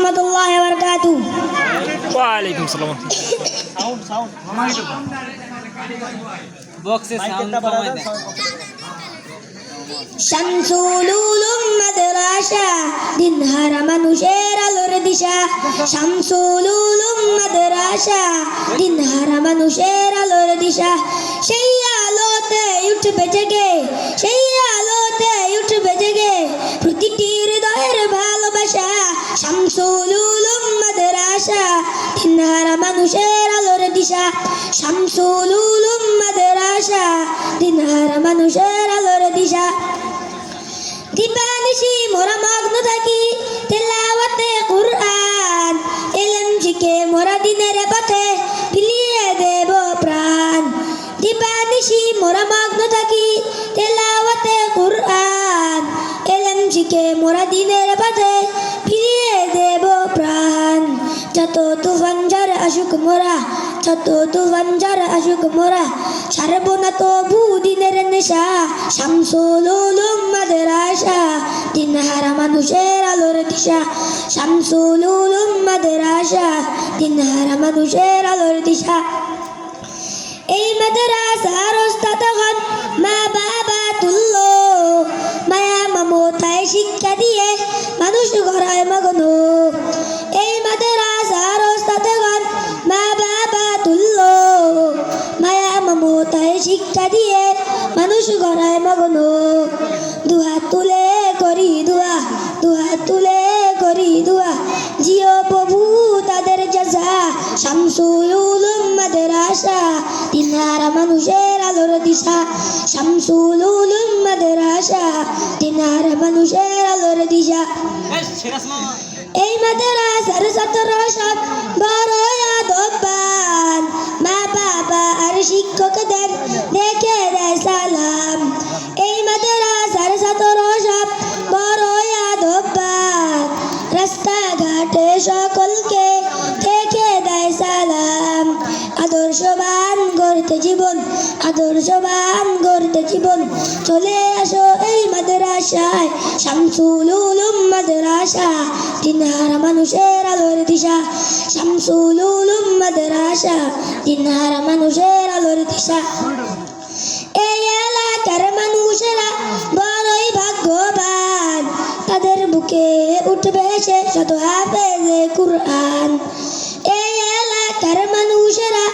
রহমতুল্লাহি ওয়া বারাকাতুহু। ওয়া আলাইকুম সালাম। সাউন্ড বক্সে সাউন্ড কমাই দেন। শামসুল উলুম মাদ্রাসা দিনহারা মানুষের আলোর দিশা। শামসুল উলুম মাদ্রাসা দিনহারা মানুষের আলোর দিশা। সেই আলোতে উঠবে জেগে, সেই আলোতে উঠবে জেগে প্রতিটি হৃদয়ের ভালোবাসা। শামসুল উলুম মাদ্রাসা দিনহারা মানুষের আলোর দিশা। শামসুল উলুম মাদ্রাসা দিনহারা মানুষের আলোর দিশা। দিবানিশি মোরা মগ্ন থাকি তেলাওয়াতে কুরআন, ইলম শিখে মোরা দিনের পথে বিলিয়ে দেব প্রাণ। দিবানিশি মোরা মগ্ন থাকি তেলাওয়াতে কুরআন, ইলম শিখে মোরা দিনের পথে বিলিয়ে দেব প্রাণ। যত তুফান ঝড় আসুক মোরা, যত তুফান ঝড় আসুক মোরা ছাড়ব না তবু দিনের নেশা। শামসুল উলুম মাদ্রাসা দিনহারা মানুষের আলোর দিশা। শামসুল উলুম মাদ্রাসা দিনহারা মানুষের আলোর দিশা। এই মাদ্রাসার ওস্তাদগণ মা বাবা তুল্য, মায়া মমতায় শিক্ষা দিয়ে মানুষ গড়ায় মগ্ন। এই মাদ্রাসার ওস্তাদগণ মা বাবা তুল্য, মায়া মমতায় শিক্ষা দিয়ে মানুষ গড়ায় মগ্ন। দুহাত তুলে করি দুয়া, দুহাত তুলে করি দুয়া, জিও প্রভু তাদের জাযা। শামসুল উলুম মাদ্রাসা দিনহারা মানুষের আলোর দিশা। শামসুল উলুম মাদ্রাসা দিনহারা মানুষের আলোর দিশা। এই মাদ্রাসার ছাত্র সব বড় আদববান, মা বাবা আর শিক্ষকদের দেখে দেয় সালাম। এই মাদ্রাসার ছাত্র সব বড় আদববান, রাস্তাঘাটে সকলকে দেখে দেয় সালাম। আদর্শবান গড়তে জীবন, আদর্শবান গড়তে জীবন চলে আসো এই মাদ্রাসায়। শামসুল উলুম মাদ্রাসা দিনহারা মানুষের আলোর দিশা। শামসুল উলুম মাদ্রাসা দিনহারা মানুষের আলোর দিশা। এই এলাকার মানুষেরা বড়ই ভাগ্যবান, তাদের বুকে উঠবে সে শত হাফেজে কুরআন। এই এলাকার মানুষেরা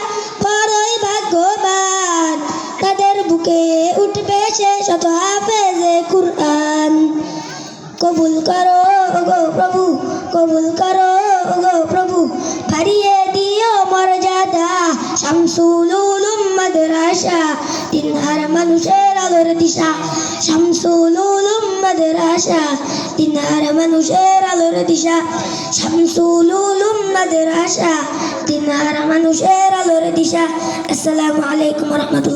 বড়ই ভাগ্যবান, তাদের বুকে উঠবে সে শত হাফেজে কুরআন। কবুল করো গো প্রভু, কবুল করো গো প্রভু, বাড়িয়ে দিও মর্যাদা। শামসুল উলুম মাদ্রাসা দিনহারা মানুষের আলোর দিশা। শামসুল উলুম মাদ্রাসা দিনহারা মানুষের আলোর দিশা। শামসুল উলুম মাদ্রাসা দিনহারা মানুষের আলোর দিশা। আসসালামু আলাইকুম ওয়া রাহমাতুল্লাহ।